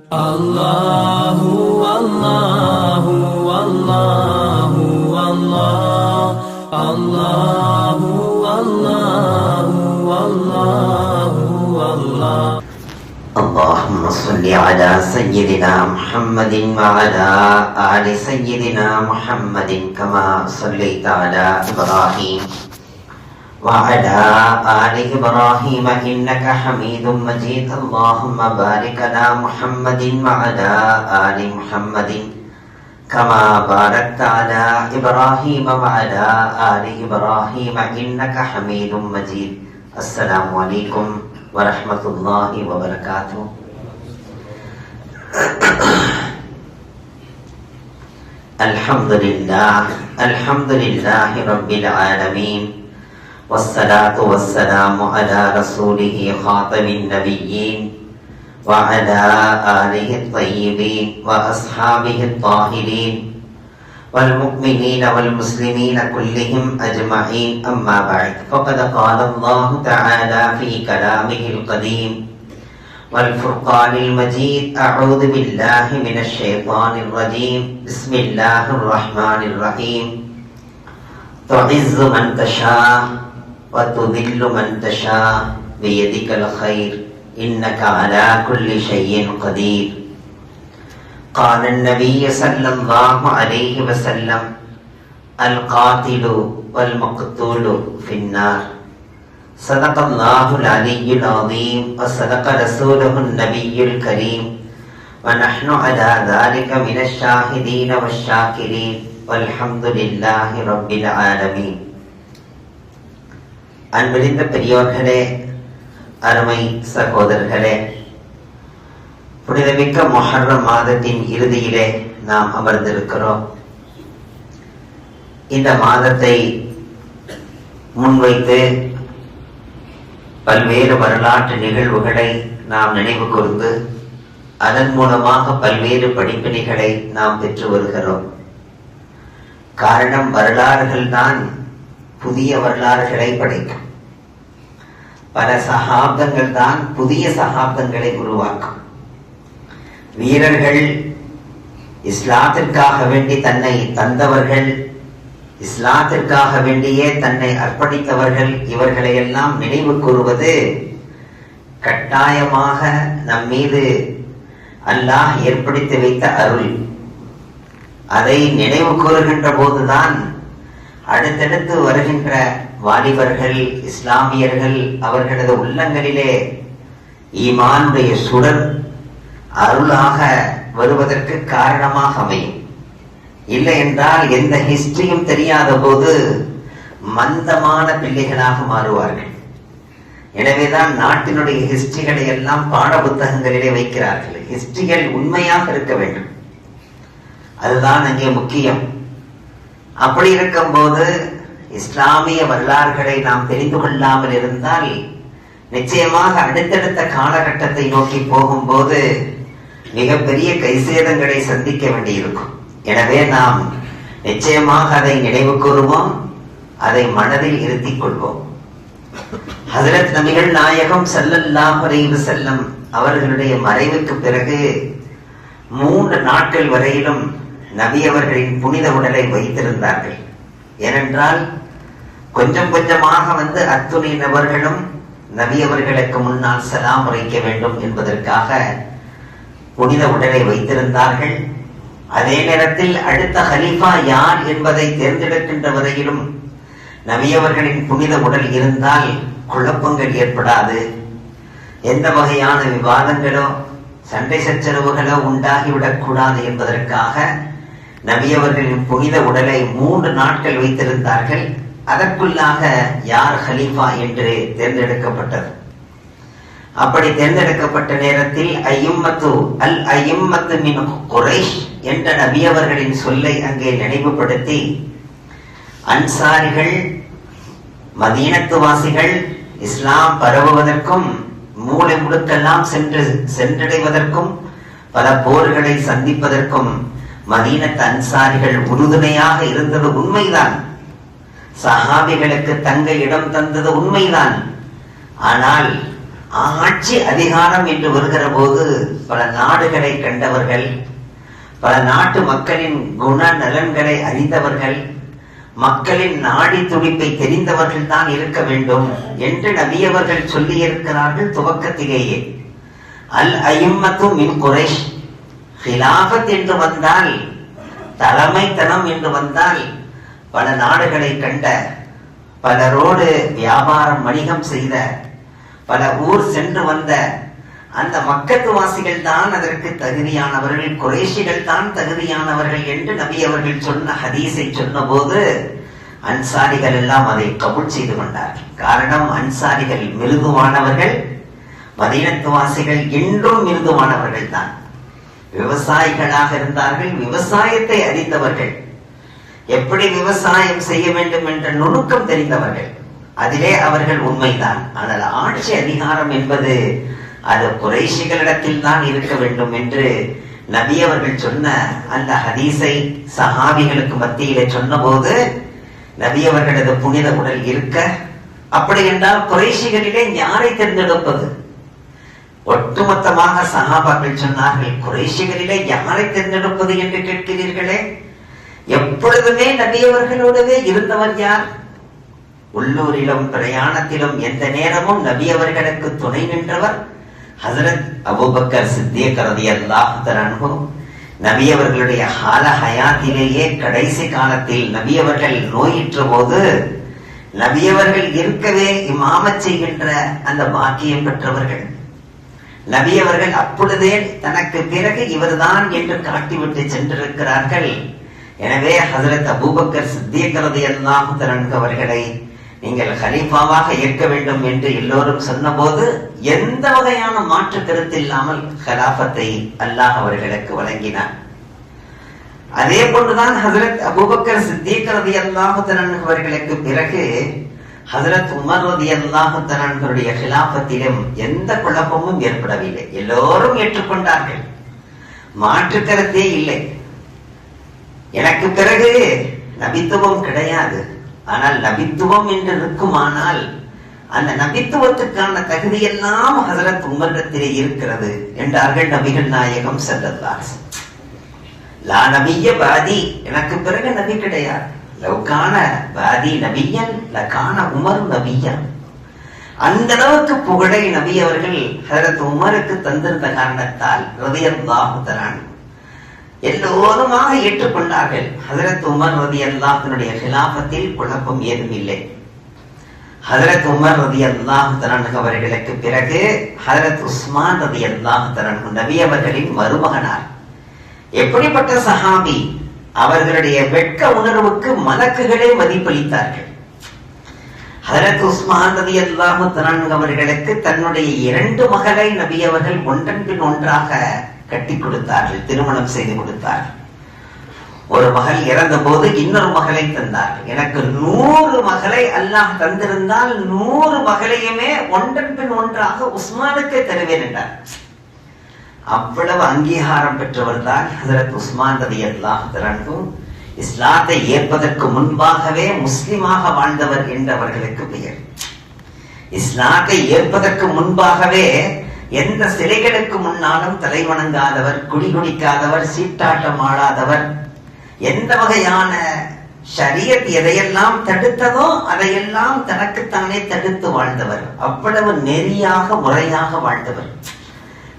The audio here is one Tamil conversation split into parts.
Allahu Allahu Allahu Allah Allahu Allahu Allahu Allah Allahumma salli ala sayyidina Muhammadin wa ala ali sayyidina Muhammadin kama sallaita ala Ibrahim وعلى آل إبراهيم إنك حميد مجيد اللهم بارك على محمد وعلى آل محمد كما باركت على إبراهيم وعلى آل إبراهيم إنك حميد مجيد السلام عليكم ورحمة الله وبركاته الحمد لله رب العالمين والصلاة والسلام على رسوله خاتم النبيين وعلى آله الطيبين وأصحابه الطاهرين والمؤمنين والمسلمين كلهم أجمعين أما بعد فقد قال الله تعالى في كلامه القديم والفرقان المجيد أعوذ بالله من الشيطان الرجيم بسم الله الرحمن الرحيم تعز من تشاء وتذل من تشاء بيدك الخير إنك على كل شيء قدير قال النبي صلى الله عليه وسلم القاتل والمقتول في النار صدق الله العلي العظيم وصدق رسوله النبي الكريم ونحن على ذلك من الشاهدين والشاكرين والحمد لله رب العالمين அன்பிருந்த பெரியோர்களே, அருமை சகோதரர்களே, புனிதமிக்க முஹர்ரம் மாதத்தின் இறுதியிலே நாம் அமர்ந்திருக்கிறோம். இந்த மாதத்தை முன்வைத்து பல்வேறு வரலாற்று நிகழ்வுகளை நாம் நினைவு கூர்ந்து அதன் மூலமாக பல்வேறு படிப்பினைகளை நாம் பெற்று வருகிறோம். காரணம், வரலாறுகள் தான் புதிய வரலாறுகளை படைக்கும். பல சகாப்தங்கள் தான் புதிய சகாப்தங்களை உருவாக்கும். வீரர்கள், இஸ்லாத்திற்காக வேண்டி தன்னை தந்தவர்கள், இஸ்லாத்திற்காக வேண்டியே தன்னை அர்ப்பணித்தவர்கள், இவர்களை எல்லாம் நினைவு கூறுவது கட்டாயமாக நம் மீது அல்லாஹ் ஏற்படுத்தி வைத்த அருள். அதை நினைவு கூறுகின்ற போதுதான் அடுத்தடுத்து வருகின்ற வாலிபர்கள், இஸ்லாமியர்கள், அவர்களது உள்ளங்களிலே ஈமானுடைய சுடர் அருளாக வருவதற்கு காரணமாக அமையும். இல்லை என்றால் எந்த ஹிஸ்டரியும் தெரியாத போது மந்தமான பிள்ளைகளாக மாறுவார்கள். எனவேதான் நாட்டினுடைய ஹிஸ்டரிகளை எல்லாம் பாட புத்தகங்களிலே வைக்கிறார்கள். ஹிஸ்டரிகள் உண்மையாக இருக்க வேண்டும், அதுதான் அங்கே முக்கியம். அப்படி இருக்கும் போது இஸ்லாமிய வரலாறுகளை நாம் தெரிந்து கொள்ளாமல் இருந்தால் நிச்சயமாக அடுத்தடுத்த காலகட்டத்தை நோக்கி போகும்போது மிகப்பெரிய கைசேதங்களை சந்திக்க வேண்டியிருக்கும். எனவே நாம் நிச்சயமாக அதை நினைவு கூறுவோம், அதை மனதில் இருத்திக் கொள்வோம். ஹஜ்ரத் நபிகள் நாயகம் ஸல்லல்லாஹு அலைஹி வஸல்லம் அவர்களுடைய மறைவுக்கு பிறகு 3 நாட்கள் வரையிலும் நபி அவர்களின் புனித உடலை வைத்திருந்தார்கள். ஏனென்றால் கொஞ்சம் கொஞ்சமாக அத்துணை நபர்களும் நபி அவர்களுக்கு முன்னால் சலாம் உரைக்க வேண்டும் என்பதற்காக புனித உடலை வைத்திருந்தார்கள். அதே நேரத்தில் அடுத்த ஹலீஃபா யார் என்பதை தேர்ந்தெடுக்கின்ற வரையிலும் நபி அவர்களின் புனித உடல் இருந்தால் குழப்பங்கள் ஏற்படாது, எந்த வகையான விவாதங்களோ சண்டை சச்சரவுகளோ உண்டாகிவிடக் கூடாது என்பதற்காக நபி அவர்களின் புனித உடலை 3 நாட்கள் வைத்திருந்தார்கள். அதற்குள்ளாக யார் ஹலீஃபா என்று தேர்ந்தெடுக்கப்பட்டது. அப்படி தேர்ந்தெடுக்கப்பட்ட நேரத்தில் ஐயம்மத்து மின் குரைஷ் என்ற நபி அவர்களின் சொல்லை அங்கே நினைவுபடுத்தி அன்சாரிகள், மதீனத்துவாசிகள் இஸ்லாம் பரவுவதற்கும் மூளை முடுக்கெல்லாம் சென்றடைவதற்கும் பல போர்களை சந்திப்பதற்கும் மதீனத்து அன்சாரிகள் உறுதுணையாக இருந்தது உண்மைதான். சஹாபிகளுக்கு தங்க இடம் தந்தது உண்மைதான். ஆனால் ஆட்சி அதிகாரம் என்று வருகிற போது பல நாடுகளை கண்டவர்கள், பல நாட்டு மக்களின் குண நலன்களை அறிந்தவர்கள், மக்களின் நாடி துடிப்பை தெரிந்தவர்கள் தான் இருக்க வேண்டும் என்று நபியவர்கள் சொல்லி இருக்கிறார்கள் துவக்கத்திலேயே. அல் அய்யிம்மத்து மின் குரைஷ். ஹிலாஃபத் என்று வந்தால், தலைமைத்தனம் என்று வந்தால், பல நாடுகளை கண்ட, பலரோடு வியாபாரம் வணிகம் செய்த, பல ஊர் சென்று வந்த அந்த மக்கத்து வாசிகள் தான் அதற்கு தகுதியானவர்கள், குறைஷிகள் தான் தகுதியானவர்கள் என்று நபி அவர்கள் சொன்ன ஹதீஸை சொன்ன போது அன்சாரிகள் எல்லாம் அதை கபூல் செய்து கொண்டார்கள். காரணம், அன்சாரிகள் மிருதுவானவர்கள், மதீனத்து வாசிகள் இன்றும் மிருதுவானவர்கள் தான். விவசாயிகளாக இருந்தார்கள், விவசாயத்தை அறிந்தவர்கள், எப்படி விவசாயம் செய்ய வேண்டும் என்ற நுணுக்கம் தெரிந்தவர்கள். அதிலே அவர்கள் உண்மைதான். ஆனால் ஆட்சி அதிகாரம் என்பது அது குறைஷிகளிடத்தில் தான் இருக்க வேண்டும் என்று நபி அவர்கள் சொன்ன அந்த ஹதீஸை சஹாபிகளுக்கு மத்தியிலே சொன்ன போது நபி அவர்களது புனித உடல் இருக்க, அப்படி என்றால் குறைஷிகளிலே யாரை தேர்ந்தெடுப்பது? ஒட்டுமொத்தமாக சஹாபாக்கள் சொன்னார்கள், குறைஷிகளிலே யாரை தேர்ந்தெடுப்பது என்று கேட்கிறீர்களே, எப்பொழுதுமே நபி அவர்களோடவே இருந்தவர் யார்? உள்ளூரிலும் பிரயாணத்திலும் எந்த நேரமும் நபி அவர்களுக்கு துணை நின்றவர் ஹஜ்ரத் அபூபக்கர் சித்திக் ரலியல்லாஹு அன்ஹு. நபி அவர்களுடைய ஹால ஹயாத்திலேயே கடைசி காலத்தில் நபி அவர்கள் நோயிற்ற போது நபி அவர்கள் இருக்கவே இமாமத் செய்கின்ற அந்த பாக்கியம் பெற்றவர்கள். நபி அவர்கள் அப்பொழுதே தனக்கு பிறகு இவர்தான் என்று காட்டிவிட்டு சென்றிருக்கிறார்கள். எனவே ஹஜ்ரத் அபூபக்கர் சித்திக் ரலியல்லாஹு அன்ஹு அவர்களை நீங்கள் கலீஃபாவாக ஏற்க வேண்டும் என்று எல்லோரும் சொன்னபோது எந்த வகையான மாற்று கருத்து இல்லாமல் கலாபத்தை அல்லாஹ் அவர்களுக்கு வழங்கினார். அதே போன்றுதான் ஹஜ்ரத் அபூபக்கர் சித்திக் ரலியல்லாஹு அன்ஹு அவர்களுக்கு பிறகு ஹஜ்ரத் உமர் ரலியல்லாஹு அன்ஹுடைய கிலாபத்திலும் எந்த குழப்பமும் ஏற்படவில்லை. எல்லோரும் ஏற்றுக்கொண்டார்கள், மாற்று கருத்தே இல்லை. எனக்கு பிறகு நபித்துவம் கிடையாது, ஆனால் நபித்துவம் என்று இருக்குமானால் அந்த நபித்துவத்துக்கான தகுதியெல்லாம் ஹஜ்ரத் உமரிடத்திலே இருக்கிறது என்றார்கள் நபிகள் நாயகம் ஸல்லல்லாஹு அலைஹி வஸல்லம். லா நபிய பாதி, எனக்கு பிறகு நபி கிடையாது. லவ்கான பாதி நபியன் லகான உமர் நபியன். அந்த அளவுக்கு புகழை நபி அவர்கள் ஹஜ்ரத் உமருக்கு தந்திருந்த காரணத்தால் ரலியல்லாஹு தஆலா எல்லோருமாக ஏற்றுக்கொண்டார்கள். ஹஜ்ரத் உமர் ரலியல்லாஹுனுடைய கிலாபத்தில் குழப்பம் ஏதும் இல்லை. ஹஜ்ரத் உமர் ரலியல்லாஹு தஆலா அவர்களுக்கு பிறகு ஹஜ்ரத் உஸ்மான் ரலியல்லாஹு தஆலா நபி அவர்களின் மருமகனார். எப்படிப்பட்ட சஹாபி! அவர்களுடைய வெட்க உணர்வுக்கு மலக்குகளே மதிப்பளித்தார்கள். ஹஜ்ரத் உஸ்மான் ரலியல்லாஹு தஆலா அவர்களுக்கு தன்னுடைய 2 மகளை நபி அவர்கள் ஒன்றன் பின் ஒன்றாக கட்டி கொடுத்தார்கள், திருமணம் செய்து கொடுத்தார்கள். ஒரு மகள் இறந்த போது இன்னொரு மகளை தந்தார்கள். எனக்கு 100 மகளை அல்லாஹ் தந்திருந்தால் 100 மகளையுமே ஒன்றன் பின் ஒன்றாக உஸ்மானுக்கே தருவேன் என்றார். அவ்வளவு அங்கீகாரம் பெற்றவர் தான் ஹஜ்ரத் உஸ்மான் ரலியல்லாஹு அன்ஹு. இஸ்லாத்தை ஏற்பதற்கு முன்பாகவே முஸ்லிமாக வாழ்ந்தவர் என்றவர்களுக்கு பெயர். இஸ்லாத்தை ஏற்பதற்கு முன்பாகவே எந்த சிலைகளுக்கு முன்னாலும் தலை வணங்காதவர், குடி குடிக்காதவர், சீட்டாட்டம் ஆடாதவர், எந்த வகையான ஷரியத் எதையெல்லாம் தடுத்ததோ அதையெல்லாம் தனக்குத்தானே தடுத்து வாழ்ந்தவர். அவ்வளவு நெறியாக முறையாக வாழ்ந்தவர்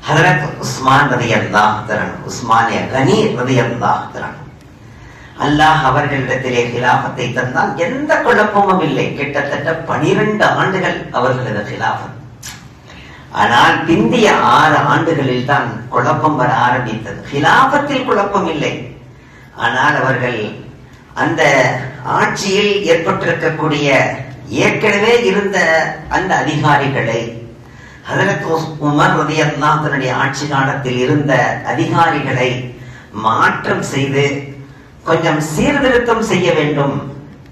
ஹஜ்ரத் உஸ்மான் ரலியல்லாஹு தஆலா. உஸ்மானிய கனி ரலியல்லாஹு தஆலா. அல்லாஹ் அவர்களிடத்திலே கிலாபத்தை தந்தால் எந்த குழப்பமும் இல்லை. கிட்டத்தட்ட 12 ஆண்டுகள் அவர்களது கிலாபத். ஆனால் பிந்திய 6 ஆண்டுகளில் தான் குழப்பம் வர ஆரம்பித்தது. கிலாபத்தில் குழப்பம் இல்லை, ஆனால் அவர்கள் அந்த ஆட்சியில் ஏற்பட்டிருக்கக்கூடிய ஏற்கனவே இருந்த அந்த அதிகாரிகளை, ஹஜ்ரத் உமர் ரலியல்லாஹு தன்னுடைய ஆட்சி காலத்தில் இருந்த அதிகாரிகளை மாற்றம் செய்து கொஞ்சம் சீர்திருத்தம் செய்ய வேண்டும்.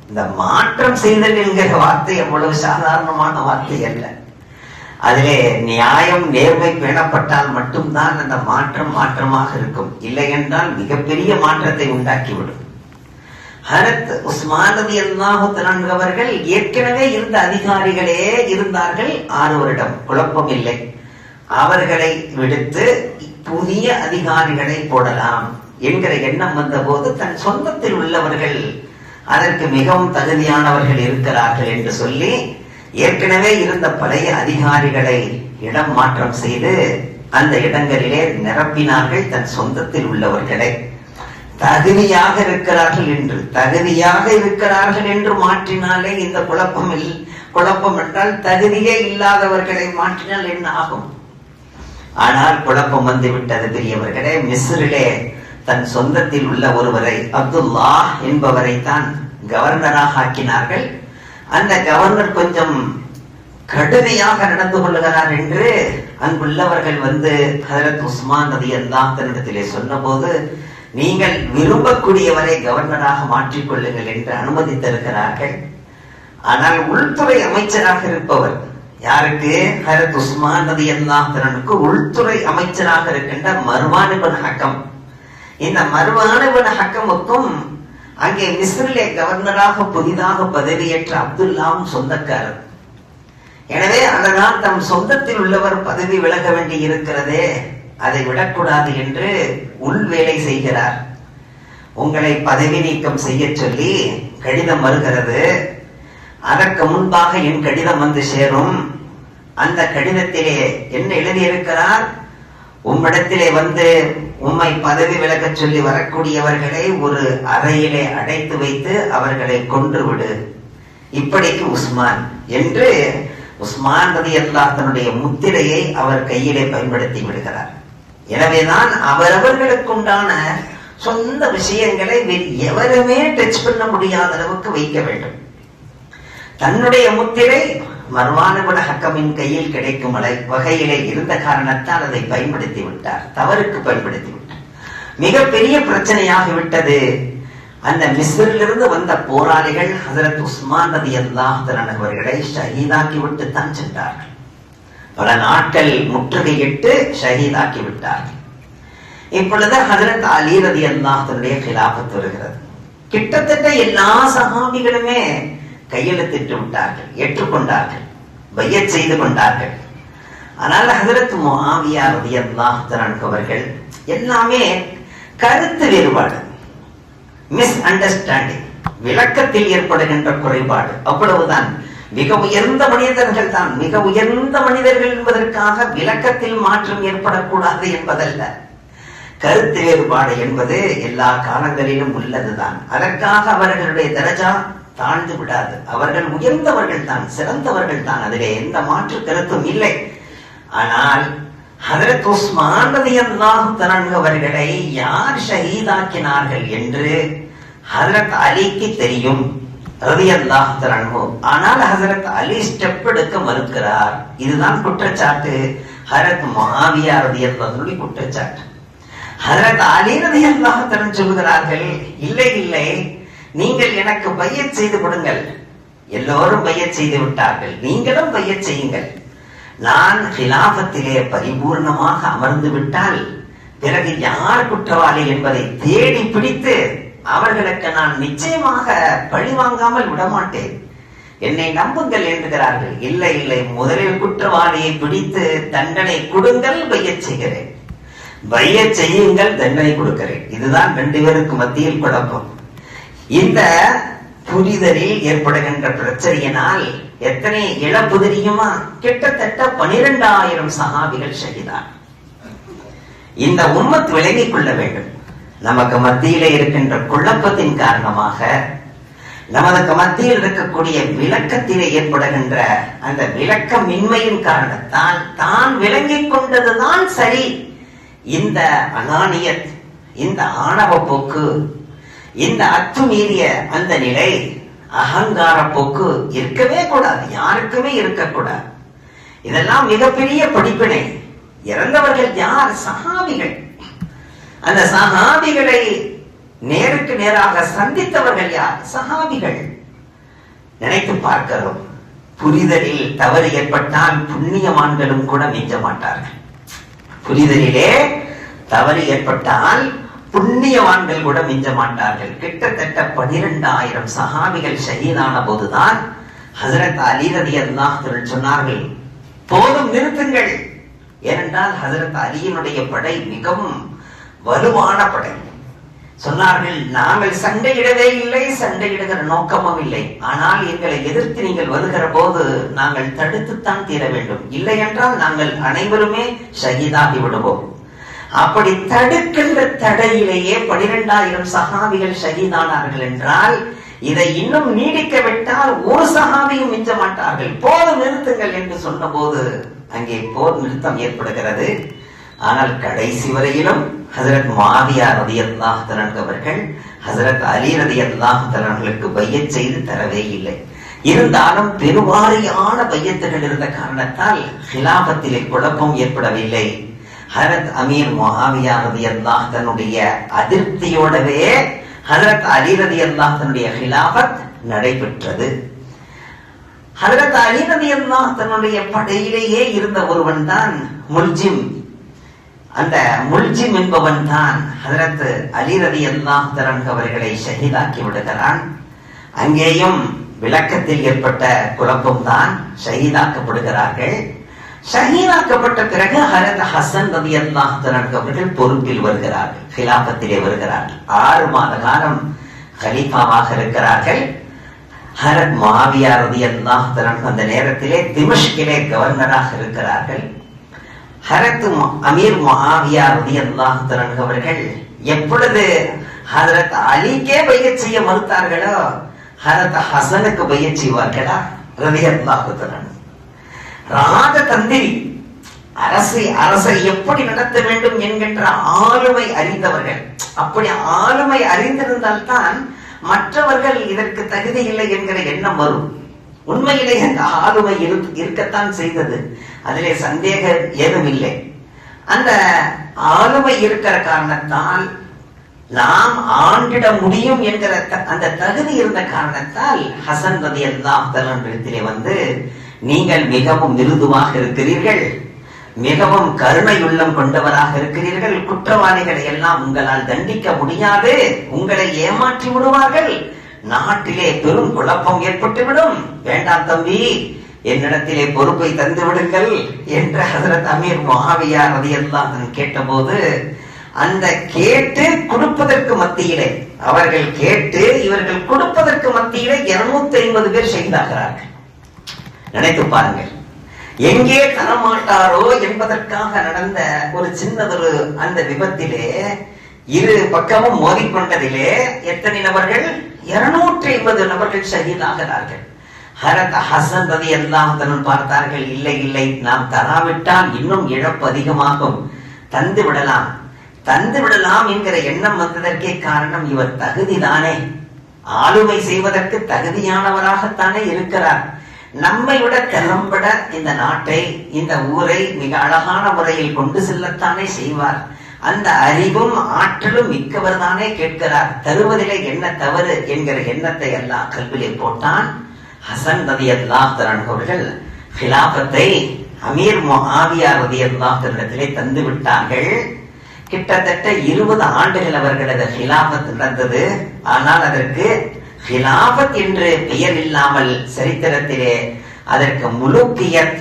இந்த மாற்றம் செய்தல் என்கிற வார்த்தை அவ்வளவு சாதாரணமான வார்த்தை அல்ல. அதிலே நியாயம் நேர்மை பேணப்பட்டால் மட்டும்தான் அந்த மாற்றம் மாற்றமாக இருக்கும். இல்லை என்றால் மிகப்பெரிய மாற்றத்தை உண்டாக்கிவிடும். ஹரத் உஸ்மான் ரலியல்லாஹு தஆலா அவர்கள் ஏற்கனவே இருந்த அதிகாரிகளே இருந்தார்கள் 6 வருடம், குழப்பம் இல்லை. அவர்களை விடுத்து புதிய அதிகாரிகளை போடலாம் என்கிற எண்ணம் வந்தபோது தன் சொந்தத்தில் உள்ளவர்கள் அதற்கு மிகவும் தகுதியானவர்கள் இருக்கிறார்கள் என்று சொல்லி ஏற்கனவே இருந்த பழைய அதிகாரிகளை இடம் மாற்றம் செய்து அந்த இடங்களிலே நிரப்பினார்கள் தன் சொந்தத்தில் உள்ளவர்களை. தகுதியாக இருக்கிறார்கள் என்று மாற்றினாலே இந்த குழப்பம் என்றால் தகுதியே இல்லாதவர்களை மாற்றினால் என்ன ஆகும்? ஆனால் குழப்பம் வந்து விட்டது பெரியவர்களே. மிஸ்ரிலே தன் சொந்தத்தில் உள்ள ஒருவரை, அப்துல்லா என்பவரை தான் கவர்னராக ஆக்கினார்கள். அந்த கவர்னர் கொஞ்சம் கடுமையாக நடந்து கொள்ளுகிறார் என்று அங்குள்ளவர்கள் வந்து ஹஜ்ரத் உஸ்மான் ரலியல்லாஹு தன்னிடத்திலே சொன்னபோது, நீங்கள் விரும்பக்கூடியவரை கவர்னராக மாற்றிக்கொள்ளுங்கள் என்று அனுமதி தருகிறார்கள். ஆனால் உள்துறை அமைச்சராக இருப்பவர் யாருக்கு? ஹஜ்ரத் உஸ்மான் ரலியல்லாஹு தஆலாவுக்கு உள்துறை அமைச்சராக இருக்கின்ற மர்வான் இப்னு ஹக்கம். இந்த மர்வான் இப்னு ஹக்கமுக்கும் அங்கே மிஸ்ரிலே கவர்னராக புதிதாக பதவியேற்ற அப்துல்லாவும் சொந்தக்காரர். எனவே அதனால் தம் சொந்தத்தில் உள்ளவர் பதவி விலக வேண்டி இருக்கிறதே, அதை விடக்கூடாது என்று உள் வேலை செய்கிறார். உங்களை பதவி நீக்கம் செய்ய சொல்லி கடிதம் வருகிறது. அதற்கு முன்பாக என் கடிதம் வந்து சேரும். அந்த கடிதத்திலே என்ன எழுதியிருக்கிறார்? உம்மிடத்திலே வந்து உம்மை பதவி விலக சொல்லி வரக்கூடியவர்களை ஒரு அறையிலே அடைத்து வைத்து அவர்களை கொன்று விடு. இப்படிக்கு உஸ்மான் என்று உஸ்மான் ரலியல்லாஹு தன்னுடைய முத்திரையை அவர் கையிலே பயன்படுத்தி விடுகிறார். எனவேதான் அவரவர்களுக்குண்டான சொந்த விஷயங்களை எவருமே டச் பண்ண முடியாத அளவுக்கு வைக்க வேண்டும். தன்னுடைய முத்திரை மர்வான் இப்னு ஹக்கமின் கையில் கிடைக்கும் வகையிலே இருந்த காரணத்தால் அதை பயன்படுத்தி விட்டார். தவறுக்கு பயன்படுத்தி விட்டார். மிகப்பெரிய பிரச்சனையாக விட்டது. அந்த மிஸ்ரிலிருந்து வந்த போராளிகள் ஹஜ்ரத் உஸ்மான் ரலியல்லாஹு தஆலா அவர்களை ஷஹீதாக்கி விட்டு தான் சென்றார்கள். பல நாட்கள் முற்றுகையிட்டு ஷஹீதாக்கி விட்டார்கள். இப்பொழுது ஹஜ்ரத் அலி ரலியல்லாஹு தஆலாவுடைய கிலாஃபத் வருகிறது. கிட்டத்தட்ட எல்லா சஹாபிகளுமே கையெழுத்திட்டு விட்டார்கள், ஏற்றுக்கொண்டார்கள், பையத் செய்து கொண்டார்கள். ஆனால் ஹஜ்ரத் முஆவியா ரலியல்லாஹு தஆலா அவர்கள் எல்லாமே கருத்து வேறுபாடு, மிஸ் அண்டர்ஸ்டாண்டிங், விளக்கத்தில் ஏற்படுகின்ற குறைபாடு, அவ்வளவுதான். மிக உயர்ந்த மனிதர்கள் தான், மிக உயர்ந்த மனிதர்கள் என்பதற்காக விளக்கத்தில் மாற்றம் ஏற்படக்கூடாது என்பதல்ல. கருத்து வேறுபாடு என்பது எல்லா காலங்களிலும் உள்ளதுதான். அதற்காக அவர்களுடைய தரஜா தாழ்ந்து விடாது. அவர்கள் உயர்ந்தவர்கள் தான், சிறந்தவர்கள் தான், அதிலே எந்த மாற்று கருத்தும் இல்லை. ஆனால் ஹஜ்ரத் உஸ்மான் ரலியல்லாஹு தஆலா அவர்களை யார் ஷஹீதாக்கினார்கள் என்று ஹஜ்ரத் அலிக்கு தெரியும் ரலியல்லாஹு தஆலா. ஆனால் ஹஜ்ரத் அலி ஸ்டெப் எடுக்க மறுக்கிறார். இதுதான் குற்றச்சாட்டு. ஹஜ்ரத் முஆவியா ரலியல்லாஹு குற்றச்சாட்டு. ஹஜ்ரத் அலி ரலியல்லாஹு தஆலா சொல்கிறார்கள், இல்லை இல்லை, நீங்கள் எனக்கு பையத் செய்து கொடுங்கள். எல்லோரும் பையத் செய்து விட்டார்கள், நீங்களும் பையத் செய்யுங்கள். நான் கிலாபத்திலே பரிபூர்ணமாக அமர்ந்து விட்டால் பிறகு யார் குற்றவாளி என்பதை தேடி பிடித்து அவர்களுக்கு நான் நிச்சயமாக பழி வாங்காமல் விடமாட்டேன், என்னை நம்புங்கள் என்கிறார்கள். இல்லை இல்லை, முதலில் குற்றவாளியை பிடித்து தண்டனை கொடுங்கள், பையச் செய்கிறேன். பையச் செய்யுங்கள், தண்டனை கொடுக்கிறேன். இதுதான் 2 பேருக்கு மத்தியில் குழப்பம். இந்த புரிதலில் ஏற்படுகின்ற பிரச்சனையினால் எத்தனை இழப்பு தெரியுமா? கிட்டத்தட்ட 12,000 சஹாபிகள் ஷஹீதார். இந்த உம்மத் விளங்கிக் கொள்ள வேண்டும். நமக்கு மத்தியிலே இருக்கின்ற குழப்பத்தின் காரணமாக, நமக்கு மத்தியில் இருக்கக்கூடிய விளக்கத்திலே ஏற்படுகின்ற அந்த விளக்கமின்மையின் காரணத்தால் தான் விளங்கிக் கொண்டதுதான் சரி. இந்த அனானியத், இந்த ஆணவ போக்கு, இந்த அத்துமீறிய அந்த நிலை, அகங்கார போக்கு இருக்கவே கூடாது, யாருக்குமே இருக்கக்கூடாது. இதெல்லாம் மிகப்பெரிய படிப்பினை. இறந்தவர்கள் யார்? சஹாபிகள். அந்த சஹாபிகளை நேருக்கு நேராக சந்தித்தவர்கள் யார்? சஹாபிகள். நினைத்து பார்க்கிறோம். புரிதலில் தவறு ஏற்பட்டால் புண்ணியவான்களும் கூட மிஞ்ச மாட்டார்கள். புரிதலிலே தவறு ஏற்பட்டால் புண்ணியவான்கள் கூட மிஞ்ச மாட்டார்கள். கிட்டத்தட்ட 12,000 சஹாபிகள் ஷஹீதான போதுதான் ஹஜரத் அலி ரலியல்லாஹு அன்ஹு சொன்னார்கள், போதும் நிறுத்துங்கள். ஏனென்றால் ஹஜரத் அலியினுடைய படை மிகவும் வலுவான படை. சொன்னார்கள், நாங்கள் சண்டையிடவே இல்லை, சண்டையிடுகிற நோக்கமும் இல்லை. ஆனால் எங்களை எதிர்த்து நீங்கள் வருகிற போது நாங்கள் தடுத்துத்தான் தீர வேண்டும். இல்லை என்றால் நாங்கள் அனைவருமே ஷஹீதாகி விடுவோம். அப்படி தடுக்கின்ற தடையிலேயே 12,000 சஹாபிகள் ஷஹீதானார்கள் என்றால் இதை இன்னும் நீடிக்க விட்டால் ஒரு சஹாபியும் மிஞ்ச மாட்டார்கள். போர் நிறுத்துங்கள் என்று சொன்ன போது அங்கே போர் நிறுத்தம் ஏற்படுகிறது. ஆனால் கடைசி வரையிலும் ஹஜரத் முஆவியா ரலியல்லாஹு தஆலா அவர்கள் ஹஜரத் அலி ரலியல்லாஹு தஆலா அவர்களுக்கு பையத் செய்து தரவே இல்லை. இருந்தாலும் பெருவாரியான பையத்துகள் இருந்த காரணத்தால் ஹிலாபத்திலே குழப்பம் ஏற்படவில்லை. ஹஜரத் அமீர் முஆவியா ரலியல்லாஹு தன்னுடைய அதிருப்தியோடவே ஹஜரத் அலி ரலியல்லாஹு தன்னுடைய ஹிலாபத் நடைபெற்றது. ஹஜரத் அலி ரலியல்லாஹு தன்னுடைய படையிலேயே இருந்த ஒருவன் தான் முல்ஜிம். அந்த முல்ஜிம் என்பவன் தான் ஹஜரத் அலி ரலியல்லாஹு தஆலா அவர்களை ஷஹீதாக்கி விடுகிறான். அங்கேயும் விளக்கத்தில் ஏற்பட்ட குழப்பம் தான், ஷஹீதாக்கப்படுகிறார்கள். ஷஹீதாக்கப்பட்ட பிறகு ஹஜரத் ஹசன் ரலியல்லாஹு தஆலா அவர்கள் பொறுப்பில் வருகிறார்கள், ஹிலாபத்திலே வருகிறார்கள். 6 மாத காலம் கலீஃபாவாக இருக்கிறார்கள். ஹஜரத் முஆவியா ரலியல்லாஹு தஆலா அந்த நேரத்திலே திமஷ்கிலே கவர்னராக இருக்கிறார்கள். ஹஜரத் அமீர் முஆவியா ரலியல்லாஹு தஆலா அவர்கள் எப்பொழுது ஹஜரத் அலிக்கே பையத் செய்ய மறுத்தார்களோ ஹஜரத் ஹசனுக்கு பையத் செய்வார்களா ரலியல்லாஹு தஆலா. ராஜதந்திரி, அரசை எப்படி நடத்த வேண்டும் என்கின்ற ஆளுமை அறிந்தவர்கள். அப்படி ஆளுமை அறிந்திருந்தால் தான் மற்றவர்கள் இதற்கு தகுதி இல்லை என்கிற எண்ணம் வரும். உண்மையிலே அந்த ஆளுமை இருக்கத்தான் செய்தது, அதிலே சந்தேகம் ஏதும் இல்லை. அந்த ஆளுமை இருக்கிற காரணத்தால் நாம் ஆண்டிட முடியும் என்கிற அந்த தகுதி இருந்த காரணத்தால் ஹசன் ரலியல்லாஹு தஆலா இடத்திலே வந்து, நீங்கள் மிகவும் மிருதுவாக இருக்கிறீர்கள், மிகவும் கருணை உள்ளம் கொண்டவராக இருக்கிறீர்கள், குற்றவாளிகளை எல்லாம் உங்களால் தண்டிக்க முடியாது, உங்களை ஏமாற்றி விடுவார்கள், நாட்டிலே பெரும் குழப்பம் ஏற்பட்டுவிடும், வேண்டாம் தம்பி, என்னிடத்திலே பொறுப்பை தந்து விடுங்கள் என்று ஹஜரத் அமீர் முஆவியா ரலியல்லாஹு அன்ஹு கேட்டபோது, அந்த கேட்டு கொடுப்பதற்கு மத்தியிலே, அவர்கள் கேட்டு இவர்கள் கொடுப்பதற்கு மத்தியிலே 250 பேர் ஷஹீதாகிறார்கள். நினைத்து பாருங்கள், எங்கே தரமாட்டாரோ என்பதற்காக நடந்த ஒரு சின்னதொரு அந்த விபத்திலே இரு பக்கமும் மோதிக்கொண்டதிலே எத்தனை நபர்கள்? 250 நபர்கள் ஷஹீதாகிறார்கள். ஹஜரத் ஹசன் ரலியல்லாஹு அன்ஹு பார்த்தார்கள், இல்லை இல்லை, நாம் தராவிட்டால் இன்னும் இழப்பு அதிகமாகும், தந்து விடலாம் என்கிற எண்ணம் வந்ததற்கே காரணம் இவர் தகுதிதானே, ஆளுமை செய்வதற்கு தகுதியானவராகத்தானே இருக்கிறார், நம்மை விட திறம்பட இந்த நாட்டை இந்த ஊரை மிக அழகான முறையில் கொண்டு செல்லத்தானே செய்வார், அந்த அறிவும் ஆற்றலும் மிக்கவர் தானே கேட்கிறார், தருவதிலே என்ன தவறு என்கிற எண்ணத்தை எல்லாம் கல்விலே போட்டான். ஹசன் ரலியல்லாஹு அன்ஹு அவர்கள் ஹிலாபத்தை அமீர் முஆவியா ரலியல்லாஹு அன்ஹு தந்து விட்டார்கள். கிட்டத்தட்ட 20 ஆண்டுகள் அவர்களது ஹிலாபத் நடந்தது. ஆனால் அதற்கு ஹிலாபத் என்று பெயர் இல்லாமல் சரித்திரத்திலே அதற்கு முலுக்கியத்,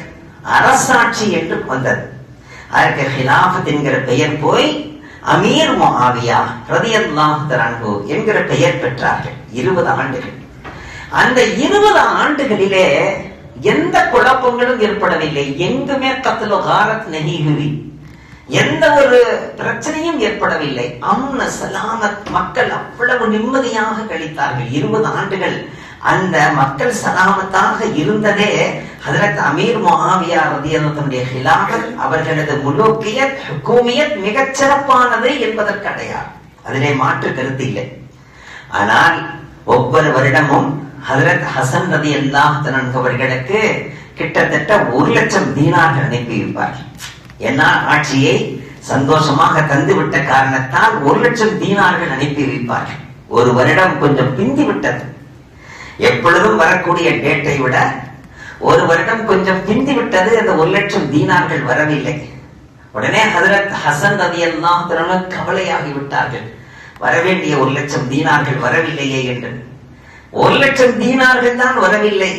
அரசாட்சி என்று வந்தது. அதற்கு ஹிலாபத் என்கிற பெயர் போய் அமீர் முஆவியா ரலியல்லாஹு அன்ஹு என்கிற பெயர் பெற்றார்கள். 20 ஆண்டுகள். அந்த 20 ஆண்டுகளிலே எந்த குழப்பங்களும் ஏற்படவில்லை, எங்குமே கத்லு காரத் நஹி ஹுவி, எந்த ஒரு பிரச்சனையும் ஏற்படவில்லை, அம்ன சலாமத், மக்கள் அவ்வளவு நிம்மதியாக கழித்தார்கள். 20 ஆண்டுகள் அந்த மக்கள் சலாமத்தாக இருந்ததே ஹஜரத் அமீர் முஆவியா ரலியல்லாஹு அன்ஹுடைய ஹிலாபத், அவர்களது முலூக்கியத், ஹுகூமியத் மிகச் சிறப்பானது என்பதற்கு அடையாளம், அதிலே மாற்று கருத்து இல்லை. ஆனால் ஒவ்வொரு வருடமும் ஹஜரத் ஹசன் ரலியல்லாஹு அன்ஹு அவர்களுக்கு கிட்டத்தட்ட 1,00,000 தீனார்கள் அனுப்பி வைப்பார்கள். ஏன்னா ஆட்சியை சந்தோஷமாக தந்துவிட்ட காரணத்தால் 1,00,000 தீனார்கள் அனுப்பி வைப்பார்கள். ஒரு வருடம் கொஞ்சம் பிந்தி விட்டது, எப்பொழுதும் வரக்கூடிய டேட்டை விட ஒரு வருடம் கொஞ்சம் பிந்தி விட்டது. அந்த 1,00,000 தீனார்கள் வரவில்லை. உடனே ஹஜ்ரத் ஹசன் ரலியல்லாஹு தஆலா கவலையாகி விட்டார்கள். வரவேண்டிய 1,00,000 தீனார்கள் வரவில்லையே என்று. 1,00,000 தீனார்கள் தான் வரவில்லை,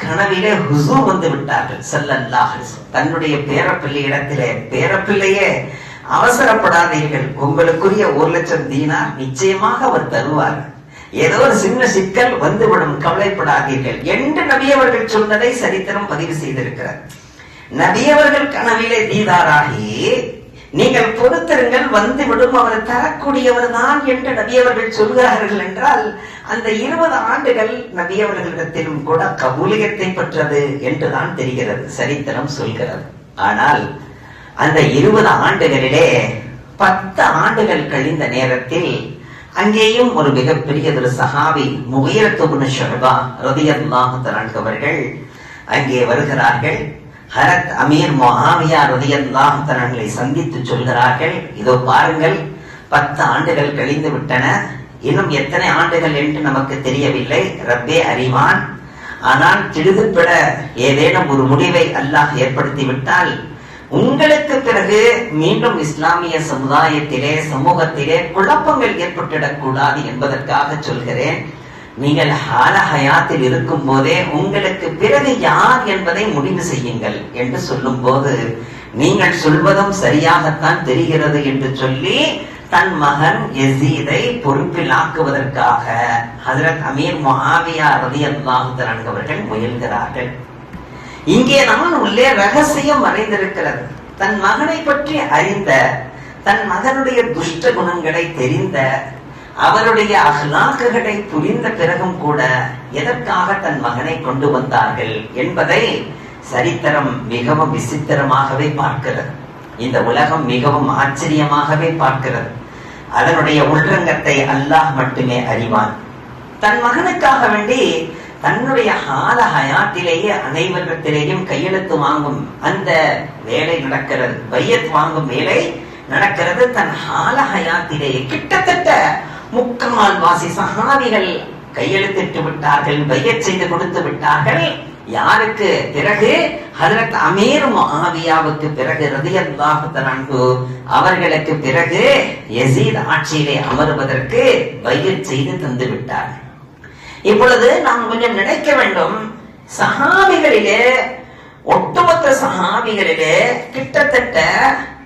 கனவிலே ஹுசூர் வந்து விட்டார்கள் ஸல்லல்லாஹு அலைஹி வஸல்லம். தன்னுடைய பேரப்பிள்ளையிடத்திலே, பேரப்பிள்ளையே அவசரப்படாதீர்கள், உங்களுக்குரிய 1,00,000 தீனார் நிச்சயமாக அவர் தருவார், ஏதோ ஒரு சின்ன சிக்கல் வந்துவிடும், கவலைப்படாதீர்கள் என்று நபி அவர்கள் சொன்னதை சரித்திரம் பதிவு செய்திருக்கிறார். நபி அவர்கள் கனவிலே தீதாராகி, நீங்கள் பொறுத்திருங்கள் வந்துவிடும், அவர் தரக்கூடியவர் தான் என்று நபி அவர்கள் சொல்கிறார்கள் என்றால், அந்த 20 ஆண்டுகள் நபி அவர்களிடத்திலும் கூட கபூலியத்தை பெற்றது என்றுதான் தெரிகிறது, சரித்திரம் சொல்கிறது. ஆனால் அந்த 20 ஆண்டுகளிலே 10 ஆண்டுகள் கழிந்த நேரத்தில் அங்கேயும் ஒரு மிகப்பெரிய ஒரு சஹாபி முகீரத் இப்னு ஷுஅபா ரலியல்லாஹு தஆலா அவர்கள் அங்கே வருகிறார்கள். ஹரத் அமீர் முஆவியா ரலியல்லாஹு தஆலாவை சந்தித்து சொல்கிறார்கள், இதோ பாருங்கள் 10 ஆண்டுகள் கழிந்து விட்டன, இன்னும் எத்தனை ஆண்டுகள் என்று நமக்கு தெரியவில்லை, ரப்பே அறிவான். ஆனால் திடுதிப்பிட ஏதேனும் ஒரு முடிவை அல்லாஹ் ஏற்படுத்தி விட்டால் உங்களுக்கு பிறகு மீண்டும் இஸ்லாமிய சமுதாயத்திலே, சமூகத்திலே குழப்பங்கள் ஏற்பட்டுடக் கூடாது என்பதற்காக சொல்கிறேன். நீங்கள் ஹால ஹயாத்தில் இருக்கும் போதே உங்களுக்கு பிறகு யார் என்பதை முடிவு செய்யுங்கள் என்று சொல்லும் போது, நீங்கள் சொல்வதும் சரியாகத்தான் தெரிகிறது என்று சொல்லி தன் மகன் யசீதை பொறுப்பில் ஆக்குவதற்காக ஹஜ்ரத் அமீர் முஆவியா ரலியல்லாஹு தஆலா அவர்கள் முயல்கிறார்கள். இங்கே நான் உள்ளே ரகசியம் மறைந்திருக்கிறது. தன் மகனை பற்றி அறிந்த, தன் மகனுடைய துஷ்ட குணங்களை தெரிந்த, அவருடைய அஹ்லாக்குகளை புரிந்த பிறகும் கூட எதற்காக தன் மகனை கொண்டு வந்தார்கள் என்பதை சரித்திரம் மிகவும் விசித்திரமாகவே பார்க்கிறது. இந்த உலகம் மிகவும் ஆச்சரியமாகவே பார்க்கிறது. அதனுடைய உள்ரங்கத்தை அல்லாஹ் மட்டுமே அறிவான். தன் மகனுக்காக வேண்டி தன்னுடைய ஹால ஹயாத்திலேயே அனைவரிடத்திலேயும் கையெழுத்து வாங்கும் அந்த வேலை நடக்கிறது, பையத் வாங்கும் வேலை நடக்கிறது. தன் ஹால ஹயாத்திலேயே கிட்டத்தட்ட 3/4 சஹாபிகள் கையெழுத்திட்டு விட்டார்கள், பையத் செய்து கொடுத்து விட்டார்கள். யாருக்கு பிறகு? ஹஜ்ரத் அமீர் முஆவியாவுக்கு பிறகு ரலியல்லாஹு தஆலா அவர்களுக்கு பிறகு யசீத் ஆட்சியிலே அமர்வதற்கு பையத் செய்து தந்து விட்டார்கள். இப்பொழுது நாம் கொஞ்சம் நினைக்க வேண்டும், சஹாபிகளிலே, ஒட்டுமொத்த சஹாபிகளிலே கிட்டத்தட்ட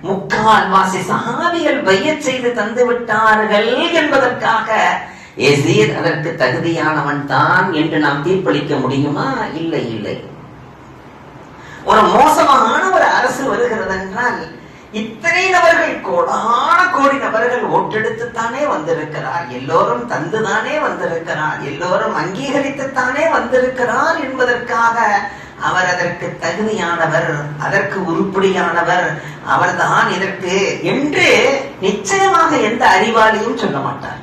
3/4 சஹாபிகள் பையத் செய்து தந்து விட்டார்கள் என்பதற்காக யசீத் அதற்கு தகுதியானவன் தான் என்று நாம் தீர்ப்பளிக்க முடியுமா? இல்லை, இல்லை. ஒரு மோசமான ஒரு அரசு வருகிறது என்றால் இத்தனை நபர்கள், கோடான கோடி நபர்கள் ஓட்டெடுத்துத்தானே வந்திருக்கிறார், எல்லோரும் தந்துதானே வந்திருக்கிறார், எல்லோரும் அங்கீகரித்துத்தானே வந்திருக்கிறார் என்பதற்காக அவர் அதற்கு தகுதியானவர், அதற்கு உருப்படியானவர், அவர்தான் இதற்கு என்று நிச்சயமாக எந்த அறிவாளியும் சொல்ல மாட்டார்.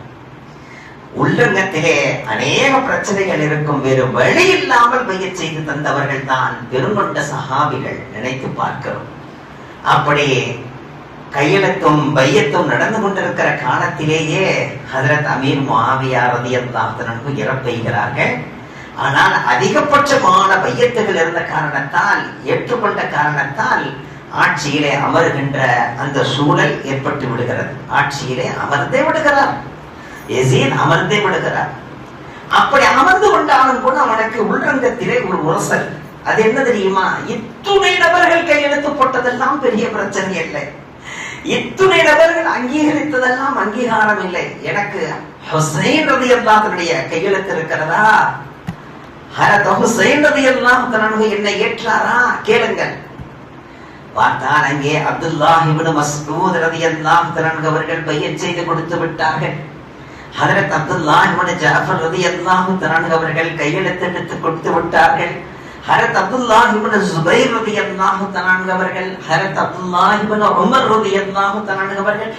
உள்ளங்கத்திலே அநேக பிரச்சனைகள் இருக்கும், வேறு வழி இல்லாமல் பையச் செய்து தந்தவர்கள் தான் பெருங்கொண்ட சஹாபிகள். நினைத்து பார்க்கிறோம். அப்படி கையெழுத்தும் பையத்தும் நடந்து கொண்டிருக்கிற காலத்திலேயே ஹஜ்ரத் அமீர் முஆவியா ரலியல்லாஹு அன்ஹு இறப்பெய்கிறார்கள். ஆனால் அதிகபட்சமான பையத்துகள் இருந்த காரணத்தால், ஏற்றுக்கொண்ட காரணத்தால் ஆட்சியிலே அமர்கின்ற அந்த சூழல் ஏற்பட்டு விடுகிறது. ஆட்சியிலே அமர்ந்தே விடுகிறார், யசீத் அமர்ந்தே விடுகிறார். அப்படி அமர்ந்து கொண்டாலும் கூட அவனுக்கு உள்ரங்கத்திலே ஒரு உரசல். அது என்ன தெரியுமா? இத்துணை நபர்கள் கையெழுத்து போட்டதெல்லாம் பெரிய பிரச்சனை இல்லை, இத்துணை நபர்கள் அங்கீகரித்ததெல்லாம் அங்கீகாரம் இல்லை. எனக்கு ஹுசைன் ரலியல்லாஹு அன்ஹு கையெழுத்து இருக்கிறதா? ஹஜ்ரத் ஹுசைன் ரலியல்லாஹு அன்ஹு என்னை ஏற்றாரா? கேளுங்கள். பார்த்தால் அங்கே அப்துல்லாஹ் இப்னு மஸ்ஊத் ரலியல்லாஹு அன்ஹு அவர்கள் பையத் செய்து கொடுத்து விட்டார்கள். ஹஜ்ரத் அப்துல்லாஹ் இப்னு ஜாஃபர் ரலியல்லாஹு அன்ஹு அவர்கள் கையெழுத்து எடுத்து கொடுத்து விட்டார்கள். ஹஜ்ரத் அப்துல்லாஹ் இப்னு ஸுபைர் ரலியல்லாஹு அன்ஹு அவர்கள், ஹஜ்ரத் அப்துல்லாஹ் இப்னு உமர் ரலியல்லாஹு அன்ஹு அவர்கள்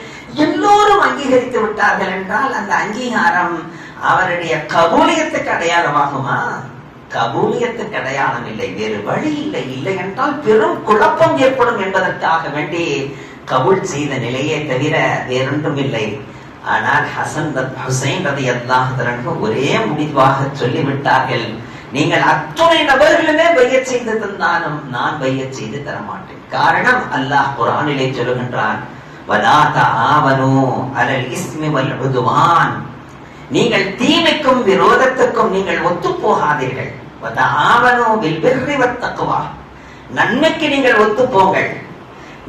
எல்லோரும் அங்கீகரித்து விட்டார்கள் என்றால் அந்த அங்கீகாரம் அவருடைய கபூலியத்துக்கு அடையாளமாகுமா? கபூலியத்துக்கு அடையாளம் இல்லை, வேறு வழி இல்லை. இல்லை என்றால் பெரும் குழப்பம் ஏற்படும் என்பதற்காக வேண்டி கபூல் செய்த நிலையே தவிர வேறொன்றும் இல்லை. ஆனால் ஹுசைன் ரலியல்லாஹு அன்ஹு ஒரே முடிவாக சொல்லிவிட்டார்கள், நீங்கள் அத்துணை நபர்களுமே பையச் செய்து தந்தாலும் நான் பையச் செய்து தர மாட்டேன். காரணம், அல்லாஹ் குர்ஆனிலே சொல்லுகின்றான், வலா தஆவனு அலல் இஸ்மி வல் உதுவான், நீங்கள் தீமைக்கும் விரோதத்துக்கும் நீங்கள் ஒத்து போகாதீர்கள். வதஆவனு பில் பிர்ரி வத் தக்வா, நன்மைக்கு நீங்கள் ஒத்து போங்கள்,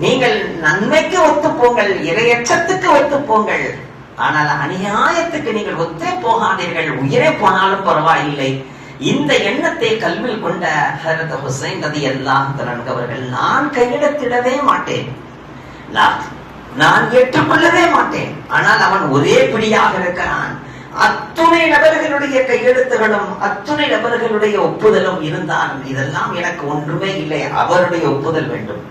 நீங்கள் நன்மைக்கு ஒத்து போங்கள், இறையச்சத்துக்கு ஒத்து போங்கள். ஆனால் அநியாயத்துக்கு நீங்கள் ஒத்தே போகாதீர்கள், உயிரே போனாலும் பரவாயில்லை. இந்த எண்ணத்தை கல்வியில் கொண்ட ஹஜ்ரத் ஹுசைன் ரலியல்லாஹு தஆலா அவர்கள், நான் கையெழுத்திடவே மாட்டேன், நான் ஏற்றுக்கொள்ளவே மாட்டேன். ஆனால் அவன் ஒரே பிடியாக இருக்கிறான். அத்துணை நபர்களுடைய கையெழுத்துகளும் அத்துணை நபர்களுடைய ஒப்புதலும் இருந்தாலும் இதெல்லாம் எனக்கு ஒன்றுமே இல்லை, அவருடைய ஒப்புதல் வேண்டும்.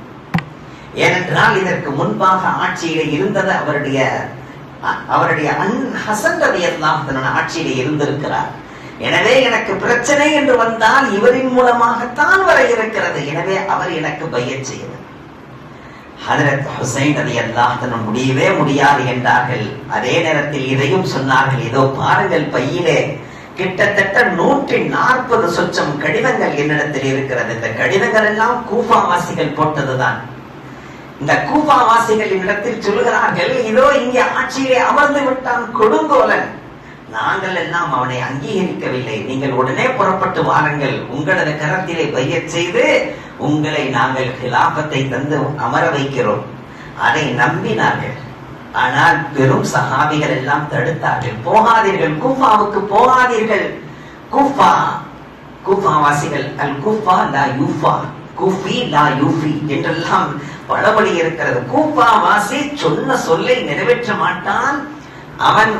ஏனென்றால் இதற்கு முன்பாக ஆட்சியிலே இருந்தது அவருடைய ஹசன் ரலியல்லாஹு தஆலா ஆட்சியிலே இருந்திருக்கிறார். எனவே எனக்கு பிரச்சனை என்று வந்தால் இவரின் மூலமாகத்தான் வர இருக்கிறது. எனவே அவர் எனக்கு பையச் செய்தார். ஹஜ்ரத் ஹுசைன் ரலியல்லாஹு தஆலா முடியவே முடியாது என்றார்கள். அதே நேரத்தில் இதையும் சொன்னார்கள், இதோ பாருங்கள், பையிலே கிட்டத்தட்ட 140 சொச்சம் கடிதங்கள் என்னிடத்தில் இருக்கிறது. இந்த கடிதங்கள் எல்லாம் கூஃபா வாசிகள் போட்டதுதான். இந்த கூஃபா வாசிகள் என்னிடத்தில் சொல்கிறார்கள், இதோ இங்கே ஆட்சியிலே அமர்ந்து விட்டான் கொடுங்கோலன், நாங்கள் எல்லாம் அவனை அங்கீகரிக்கவில்லை, நீங்கள் உடனே புறப்பட்டு வாருங்கள், உங்களது கரத்திலே பையச் செய்து உங்களை நாங்கள் கிலாபத்தை தந்து அமர வைக்கிறோம். அதை நம்பினார்கள். ஆனால் பெரும் சஹாபிகள் எல்லாம் தடுத்தார்கள், போகாதீர்கள், கூஃபாவுக்கு போகாதீர்கள். கூஃபா வாசிகள் அல் கூஃபா லா யூஃபா, கூஃபி லா யூஃபி என்றெல்லாம் பழமொழி இருக்கிறது. கூஃபா வாசி சொன்ன சொல்லை நிறைவேற்ற மாட்டான், அவன்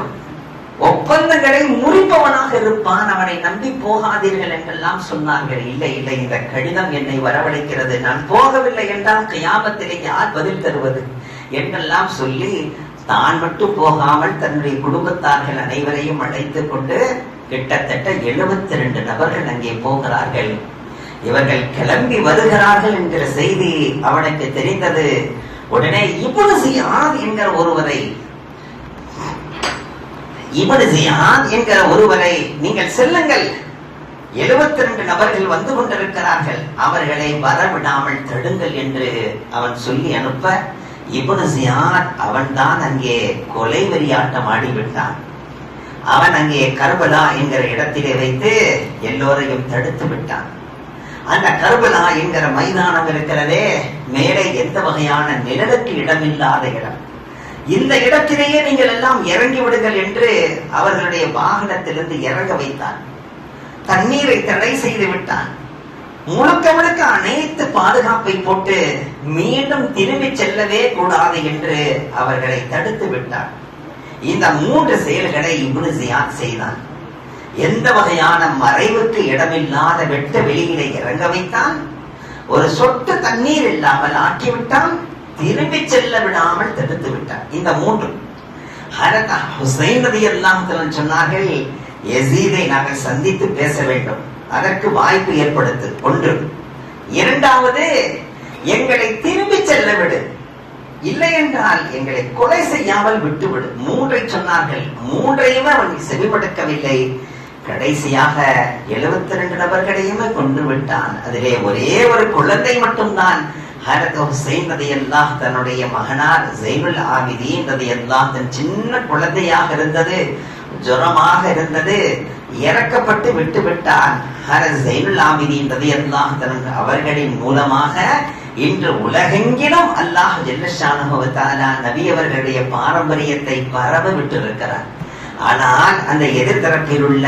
ஒப்பந்தங்களை முறிப்பவனாக இருப்பான், அவனை நம்பி போகாதீர்கள் என்றெல்லாம் சொன்னார்கள். இல்லை இல்லை, இந்த கடிதம் என்னை வரவழைக்கிறது, நான் போகவில்லை என்றால் கியாமத்திலே யார் பதில் தருவது என்றெல்லாம் சொல்லி தான் மட்டும் போகாமல் தன்னுடைய குடும்பத்தார்கள் அனைவரையும் அழைத்துக் கொண்டு கிட்டத்தட்ட 72 நபர்கள் அங்கே போகிறார்கள். இவர்கள் கிளம்பி வருகிறார்கள் என்கிற செய்தி அவனுக்கு தெரிந்தது. உடனே இப்னு ஜியாத் என்கிற ஒருவரை நீங்கள் செல்லுங்கள், 72 நபர்கள் வந்து கொண்டிருக்கிறார்கள், அவர்களை வரவிடாமல் தடுங்கள் என்று அவன் சொல்லி அனுப்ப, இப்னு ஜியாத் அவன் தான் அங்கே கொலை வெறியாட்டம் ஆடிவிட்டான். அவன் அங்கே கர்பலா என்கிற இடத்திலே வைத்து எல்லோரையும் தடுத்து விட்டான். அந்த கர்பலா என்கிற மைதானம் இருக்கிறதே, மேலே எந்த வகையான நிழலுக்கு இடமில்லாத இடம். இந்த இடத்திலேயே நீங்கள் எல்லாம் இறங்கி விடுங்கள் என்று அவர்களுடைய வாகனத்திலிருந்து இறங்க வைத்தான். தண்ணீரை தடை செய்து விட்டான். முழுக்க முழுக்க அனைத்து பாதுகாப்பை போட்டு மீண்டும் திரும்பி செல்லவே கூடாது என்று அவர்களை தடுத்து விட்டான். இந்த 3 செயல்களை இப்னு ஜியாத் செய்தான். எந்த வகையான மறைவுக்கு இடமில்லாத வெட்ட வெளியிலே இறங்க வைத்தான், ஒரு சொட்டு தண்ணீர் இல்லாமல் ஆக்கிவிட்டான், திரும்பி செல்ல விடாமல் தடுத்து விட்டான். இந்த 3 ஹஜ்ரத் ஹுசைன் ரலியல்லாஹு தஆலா சொன்னார்கள், யஸீதை நாங்கள் சந்தித்து பேச வேண்டும், அதற்கு வாய்ப்பு ஏற்படுத்து. 1. 2வது, எங்களை திரும்பி செல்ல விடு, இல்லை என்றால் எங்களை கொலை செய்யாமல் விட்டுவிடு. 3 சொன்னார்கள். 3ஐயுமே அவன் செவிமடுக்கவில்லை. கடைசியாக 72 நபர்களையுமே கொன்று விட்டான். அதிலே ஒரே ஒரு குழந்தை மட்டும்தான் ஹஜ்ரத் ஹுசைன் ரலியல்லாஹு தன்னுடைய மகனார் ஸைனுல் ஆபிதீன் ரலியல்லாஹு தன் சின்ன குழந்தையாக இருந்தது, ஜுரமாக இருந்தது, இறக்கப்பட்டு விட்டு விட்டான். ஹஜ்ரத் ஸைனுல் ஆபிதீன் ரலியல்லாஹு தஆலா அவர்களின் மூலமாக இன்று உலகெங்கிலும் அல்லாஹ் ஜல்ல ஷானஹு வ தஆலா நபி அவர்களுடைய பாரம்பரியத்தை பரவ விட்டிருக்கிறார். ஆனால் அந்த எதிர்த்தரப்பில் உள்ள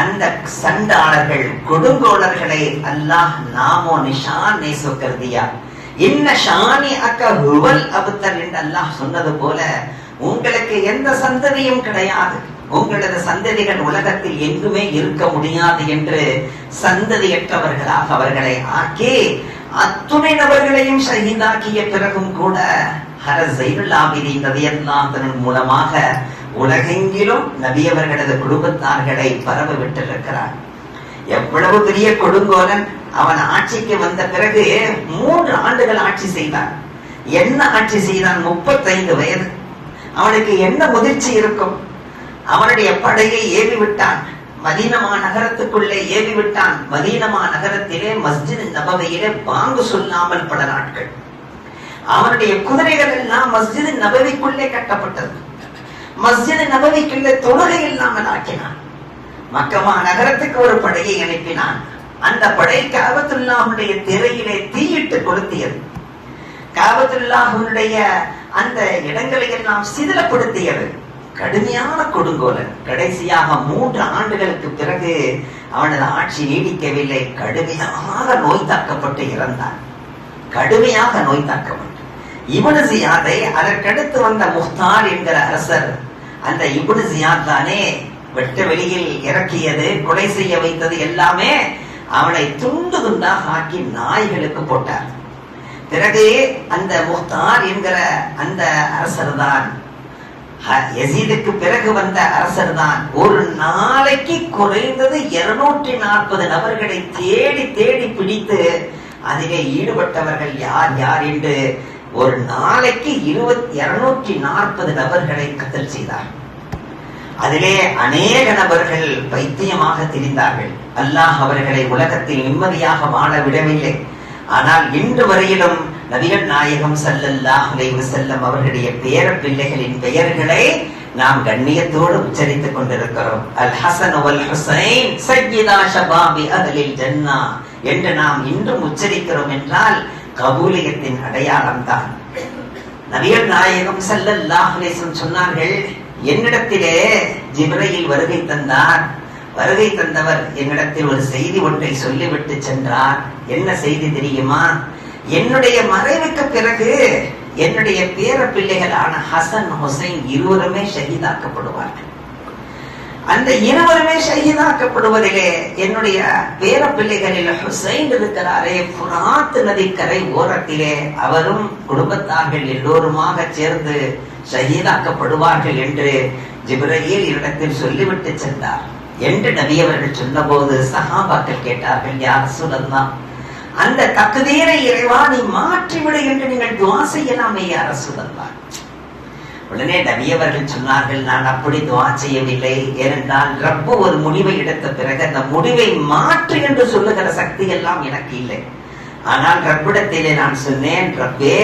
அந்த சண்டாளர்கள், கொடுங்கோளர்களை அல்லாஹ் நாமோ நிஷான் நேசுக்கர்தியா, இன்ன ஷானி அக்க ஹுவல் அப்தர் என்று அல்லாஹ் சொன்னது போல உங்களுக்கு எந்த சந்ததியும் கிடையாது, உங்களது சந்ததிகள் உலகத்தில் எங்குமே இருக்க முடியாது என்று சந்ததியற்றவர்களாக அவர்களை ஆக்கி அத்துணை நபர்களையும் ஷஹீதாக்கிய பிறகும் கூட ஹஜ்ரத் ஸைனுல் ஆபிதீன் ரலியல்லாஹு தஆலா மூலமாக உலகெங்கிலும் நபி அவர்களது குடும்பத்தார்களை பரவ விட்டிருக்கிறார். எவ்வளவு பெரிய கொடுங்கோலன்! அவன் ஆட்சிக்கு வந்த பிறகு 3 ஆண்டுகள் ஆட்சி செய்தான். என்ன ஆட்சி செய்தான்? 35 வயது. அவனுக்கு என்ன முதிர்ச்சி இருக்கும்? அவனுடைய படையை ஏவி விட்டான். மதீனமா நகரத்துக்குள்ளே ஏவிவிட்டான். மதீனமா நகரத்திலே மஸ்ஜித் நபவியிலே பாங்கு சொல்லாமல் பல நாட்கள். அவனுடைய குதிரைகள் எல்லாம் மஸ்ஜித் நபவிக்குள்ளே கட்டப்பட்டது. மஸ்ஜித் நபவிக்குள்ளே தொழுகை இல்லாமல் ஆக்கினான். மக்கமா நகரத்துக்கு ஒரு படையை அனுப்பினான். அந்த படை காபத்துல்லாஹுடைய திரையிலே தீயிட்டு கொளுத்தியது. காபத்துல்லாஹுடைய அந்த இடங்களை எல்லாம் சிதிலப்படுத்தியது. கடுமையான கொடுங்கோலன். கடைசியாக 3 ஆண்டுகளுக்கு பிறகு அவனது ஆட்சி நீடிக்கவில்லை. கடுமையாக நோய் தாக்கப்பட்டு இறந்தான். கடுமையாக நோய் தாக்கப்பட்டு இப்னு ஜியாதை அதற்கடுத்து வந்த முஹ்தார் என்கிற அரசர், அந்த இப்னு ஜியாத் தானே வெட்ட வெளியில் இறக்கியது, கொலை செய்ய வைத்தது எல்லாமே. அவனை துண்டு துண்டாக ஆக்கி நாய்களுக்கு போட்டார். பிறகு அந்த முஹ்தார் என்கிற அந்த அரசர் தான், யசீதுக்கு பிறகு வந்த அரசர் தான், ஒரு நாளைக்கு குறைந்தது 240 நபர்களை தேடி தேடி பிடித்து அதிலே ஈடுபட்டவர்கள் யார் யார் என்று ஒரு நாளைக்கு 240 நபர்களை கத்தல் செய்தார். அதிலே அநேக நபர்கள் பைத்தியமாக திரிந்தார்கள். அல்லாஹ் அவர்களை உலகத்தில் நிம்மதியாக வாழ விடவில்லை. ஆனால் இன்று வரையிலும் நபிகள் நாயகம் ஸல்லல்லாஹு அலைஹி வஸல்லம் அவர்களுடைய பேர பிள்ளைகளின் பெயர்களை நாம் கண்ணியத்தோடு உச்சரித்துக் கொண்டிருக்கிறோம். அல் ஹஸன் வல் ஹுசைன் சய்யிதா ஷபாபி அஹ்லில் ஜன்னா என்று நாம் இன்றும் உச்சரிக்கிறோம் என்றால் கபூலியத்தின் அடையாளம் தான். நபிகள் நாயகம் ஸல்லல்லாஹு அலைஹி வஸல்லம் சொன்னார்கள், என்னிடத்திலே ஜிப்ரீல் வருகை தந்தார். வருகை தந்தவர் என்னிடத்தில் ஒரு செய்தி ஒன்றை சொல்லிவிட்டு சென்றார். என்ன செய்தி தெரியுமா? என்னுடைய மறைவுக்கு பிறகு என்னுடைய பேர பிள்ளைகளான ஹசன் ஹுசைன் இருவருமே ஷஹீதாக்கப்படுவார்கள். அந்த இருவருமே ஷஹீதாக்கப்படுவதிலே என்னுடைய பேர பிள்ளைகளில் ஹுசைன் இருக்கிறாரே, ஃபுராத் நதிக்கரை ஓரத்திலே அவரும் குடும்பத்தார்கள் எல்லோருமாக சேர்ந்து ஷஹீதாக்கப்படுவார்கள் என்று ஜிப்ரீல் இடத்தில் சொல்லிவிட்டு சென்றார் என்று நபி அவர்கள் சொன்னபோது சஹாபாக்கள் கேட்டார்கள், யா ரசூலல்லாஹ், அந்த தக்தீரை இறைவா நீ மாற்றிவிடு என்று நீங்கள் துஆ செய்யலாமே யா ரசூலல்லாஹ். உடனே நபி அவர்கள் சொன்னார்கள், நான் அப்படி துஆ செய்யவில்லை. ஏனென்றால் ரப்பு ஒரு முடிவை எடுத்த பிறகு அந்த முடிவை மாற்று என்று சொல்லுகிற சக்தி எல்லாம் எனக்கு இல்லை. ஆனால் ரப்பிடத்திலே நான் சொன்னேன், ரப்பே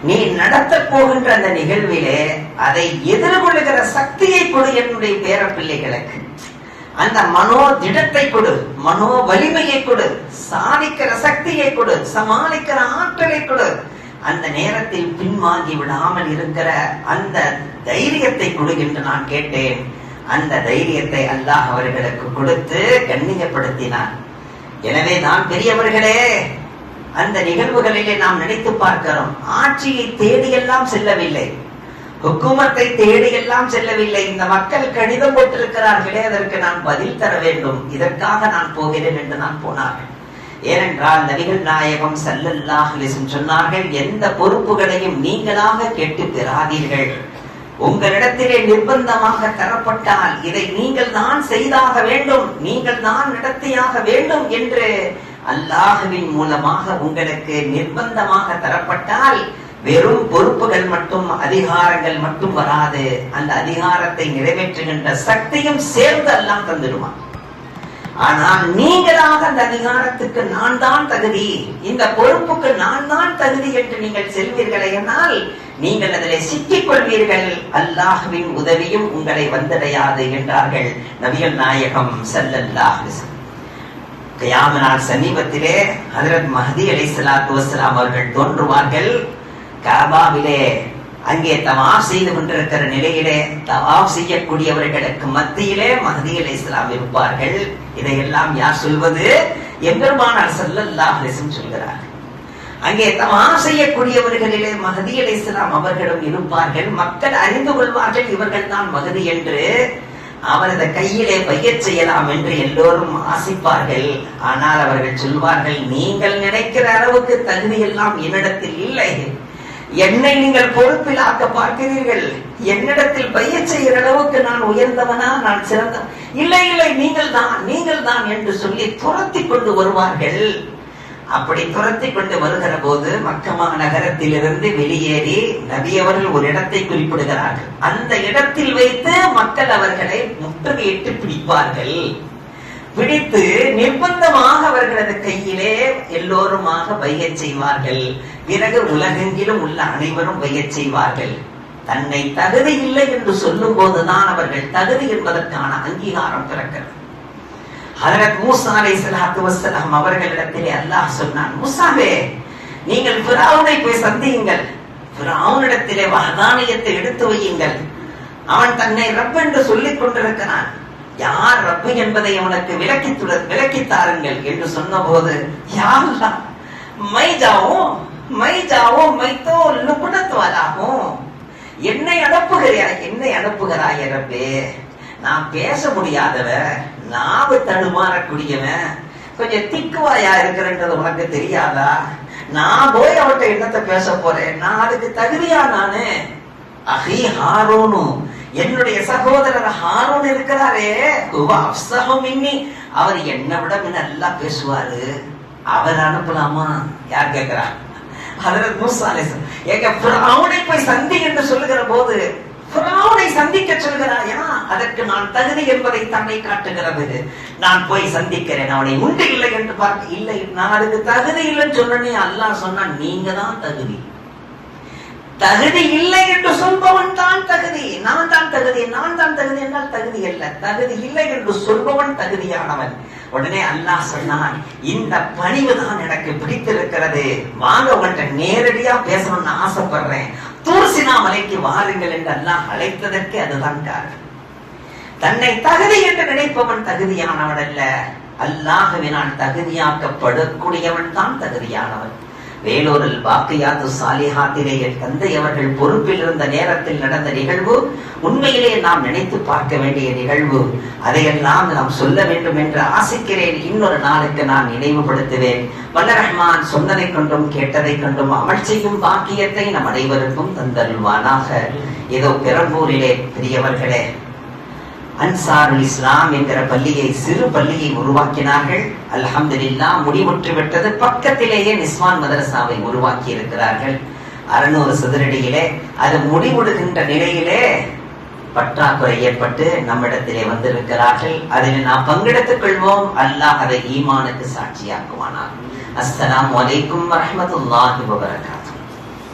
நீ நடத்த போகின்ற அந்த நிகழ்விலே அதை எதிர்கொள்ளுகிற சக்தியை கொடு என்னுடைய பேர பிள்ளைகளுக்கு. அந்த மனோ திடத்தை கொடு, மனோ வலிமையை கொடு, சாதிக்கிற சக்தியை கொடு, சமாளிக்கிற ஆற்றலை கொடு. அந்த நேரத்தில் பின்வாங்கி விடாமல் இருக்கிற அந்த தைரியத்தை கொடு என்று நான் கேட்டேன். அந்த தைரியத்தை அல்லாஹ் அவர்களுக்கு கொடுத்து கண்ணியப்படுத்தினார். எனவே தான் பெரியவர்களே, அந்த நிகழ்வுகளிலே நாம் நினைத்து பார்க்கிறோம். ஆட்சியை தேடியெல்லாம் செல்லவில்லை, ஹுக்குமத்தை தேடியெல்லாம் செல்லவில்லை. இந்த மக்கள் கடிதம் போட்டிருக்கிறார்களே, அதற்கு நான் பதில் தர வேண்டும், இதற்காக நான் போகிறேன் என்று நான் போனார்கள். ஏனென்றால் நபிகள் நாயகம் ஸல்லல்லாஹு அலைஹி வஸல்லம் சொன்னார்கள், எந்த பொறுப்புகளையும் நீங்களாக கேட்டு பெறாதீர்கள். உங்களிடத்திலே நிர்பந்தமாக தரப்பட்டால் இதை நீங்கள் தான் செய்தாக வேண்டும், நீங்கள் தான் நடத்தியாக வேண்டும் என்று அல்லாஹ்வின் மூலமாக உங்களுக்கு நிர்பந்தமாக தரப்பட்டால் வெறும் பொறுப்புகள் மட்டும் அதிகாரங்கள் மட்டும் வராது, அந்த அதிகாரத்தை நிறைவேற்றுகின்ற சக்தியும் சேர்ந்து எல்லாம் தந்துடுவான். ஆனால் நீங்களாக அந்த அதிகாரத்துக்கு நான் தான் தகுதி, இந்த பொறுப்புக்கு நான் தான் தகுதி என்று நீங்கள் செல்வீர்களே என்றால் நீங்கள் அதில் சிக்கிக் கொள்வீர்கள், அல்லாஹ்வின் உதவியும் உங்களை வந்தடையாது என்றார்கள் நபிகள் நாயகம் ஸல்லல்லாஹு அலைஹி வஸல்லம். கியாம நாள் சமீபத்திலே ஹஜ்ரத் மஹ்தி அலைஹிஸ்ஸலாத்து வஸ்ஸலாம் அவர்கள் தோன்றுவார்கள். காபாவிலே அங்கே தவாஃப் செய்து கொண்டிருக்கிற நிலையிலே தவாஃப் செய்யக்கூடியவர்களுக்கு மத்தியிலே மஹ்தி அலைஹிஸ்ஸலாம் இருப்பார்கள். இதையெல்லாம் யார் சொல்வது? எம்பெருமானார் ஸல்லல்லாஹு அலைஹி வஸல்லம் சொல்கிறார்கள். அங்கே தவாஃப் செய்யக்கூடியவர்களிலே மஹ்தி அலைஹிஸ்ஸலாம் அவர்களும் இருப்பார்கள். மக்கள் அறிந்து கொள்வார்கள் இவர்கள் தான் மஹ்தி என்று. அவரது கையிலே பையச் செய்யலாம் என்று எல்லோரும் ஆசிப்பார்கள். ஆனால் அவர்கள் சொல்வார்கள், நீங்கள் நினைக்கிற அளவுக்கு தகுதி எல்லாம் என்னிடத்தில் இல்லை, என்னை நீங்கள் பொறுப்பில் ஆக்க பார்க்கிறீர்கள், என்னிடத்தில் பையச் செய்கிற அளவுக்கு நான் உயர்ந்தவனா, நான் சிறந்தவன் இல்லை, இல்லை, நீங்கள் தான் என்று சொல்லி துரத்தி கொண்டு வருவார்கள். அப்படி துரத்தி கொண்டு வருகிற போது மக்கமா நகரத்திலிருந்து வெளியேறி நபி அவர்கள் ஒரு இடத்தை குறிப்பிடுகிறார்கள். அந்த இடத்தில் வைத்து மக்கள் அவர்களை முற்றுகையிட்டு பிடிப்பார்கள். பிடித்து நிர்பந்தமாக அவர்களது கையிலே எல்லோருமாக வையச் செய்வார்கள். பிறகு உலகெங்கிலும் உள்ள அனைவரும் வையச் செய்வார்கள். தன்னை தகுதி இல்லை என்று சொல்லும் போதுதான் அவர்கள் தகுதி என்பதற்கான அங்கீகாரம் பிறக்கிறது. ஹஜ்ரத் மூஸா அலைஹிஸ்ஸலாத்து வஸ்ஸலாம் அவர்களிடத்திலே அல்லாஹ் சொன்னான், மூஸாவே, நீங்கள் ஃபிரௌனை போய் சந்தியுங்கள், ஃபிரௌனிடத்திலே வஹதானியத்தை எடுத்து வையுங்கள். அவன் தன்னை ரப் என்று சொல்லிக் கொண்டிருக்கிறான், யார் ரப்பு என்பதை அவனுக்கு விளக்கி தாருங்கள் என்று சொன்ன போது, யா அல்லாஹ், மை ஜாவோ மை தோ லுக்னத் வாலாஹூ, என்னை அனுப்புகிறாய் ரப்பே, நான் பேச முடியாதவன், நாவு தடுமாறக்கூடியவன், கொஞ்சம் திக்குவாயா இருக்கிறன்றது உனக்கு தெரியாதா? நான் போய் அவட்ட என்னத்தை பேச போறேன்? நான் அதுக்கு தகுதியா? நானு அஹி ஹாரூனு, என்னுடைய சகோதரர் ஹாரூன் இருக்கிறாரே, அவர் என்னை விட நல்லா பேசுவாரு, அவர் அனுப்பலாமா? யார் கேட்கிறா? ஹஜ்ரத் மூஸா அலைஹிஸ்ஸலாம். ஏங்க ஃபிரௌனை போய் சந்தி என்று சொல்லுகிற போது ஃபிரௌனை சந்திக்க சொல்கிறாயா? அதற்கு நான் தகுதி என்பதை தன்னை காட்டுகிறது. நான் போய் சந்திக்கிறேன், அவனை உண்டு இல்லை என்று பார்க்க இல்லை, நான் அதுக்கு தகுதி இல்லைன்னு சொன்னே. அல்லாஹ் சொன்னான், நீங்க தான் தகுதி. தகுதி இல்லை என்று சொல்பவன் தான் தகுதி. நான் தான் தகுதி என்றால் தகுதி அல்ல, தகுதி இல்லை என்று சொல்பவன் தகுதியானவன். உடனே அல்லாஹ் சொன்னான், இந்த பணிவு தான் எனக்கு பிடித்திருக்கிறது, வாங்க உங்கள்கிட்ட நேரடியா பேசணும்னு ஆசைப்படுறேன், தூர் சினா மலைக்கு வாருங்கள் என்று அல்லாஹ் அழைத்ததற்கு அதுதான் காரணம். தன்னை தகுதி என்று நினைப்பவன் தகுதியானவன் அல்ல, அல்லாஹ்வினால் தகுதியாக்கப்படக்கூடியவன் தான் தகுதியானவன். வேலூரில் பாக்கியாத்து சாலிஹாத்திலே என் தந்தை அவர்கள் பொறுப்பில் இருந்த நேரத்தில் நடந்த நிகழ்வு உண்மையிலே நாம் நினைத்து பார்க்க வேண்டிய நிகழ்வு. அதையெல்லாம் நாம் சொல்ல வேண்டும் என்று ஆசைக்கிறேன். இன்னொரு நாளுக்கு நான் நினைவுபடுத்துவேன். வல்ல ரஹ்மான் சொன்னதை கொண்டும் கேட்டதை கொண்டும் அமல் செய்யும் பாக்கியத்தை நம் அனைவருக்கும் தந்தருள்வானாக. ஏதோ பெரம்பூரிலே பெரியவர்களே அன்சாருல் இஸ்லாம் என்கிற பள்ளியை, சிறு பள்ளியை உருவாக்கினார்கள். அல்ஹம்துலில்லாஹ், முடிவுற்று விட்டது. பக்கத்திலேயே நிஸ்வான் மதரசாவை உருவாக்கி இருக்கிறார்கள். 600 சதுரடியிலே அது முடிவுடுகின்ற நிலையிலே பற்றாக்குறை ஏற்பட்டு நம்மிடத்திலே வந்திருக்கிறார்கள். அதில் நாம் பங்கெடுத்துக் கொள்வோம். அல்லாஹ் அதை ஈமானுக்கு சாட்சியாக்குவானார். அஸ்ஸலாமு அலைக்கும் வரஹ்மத்துல்லாஹி வபரகாத்துஹு.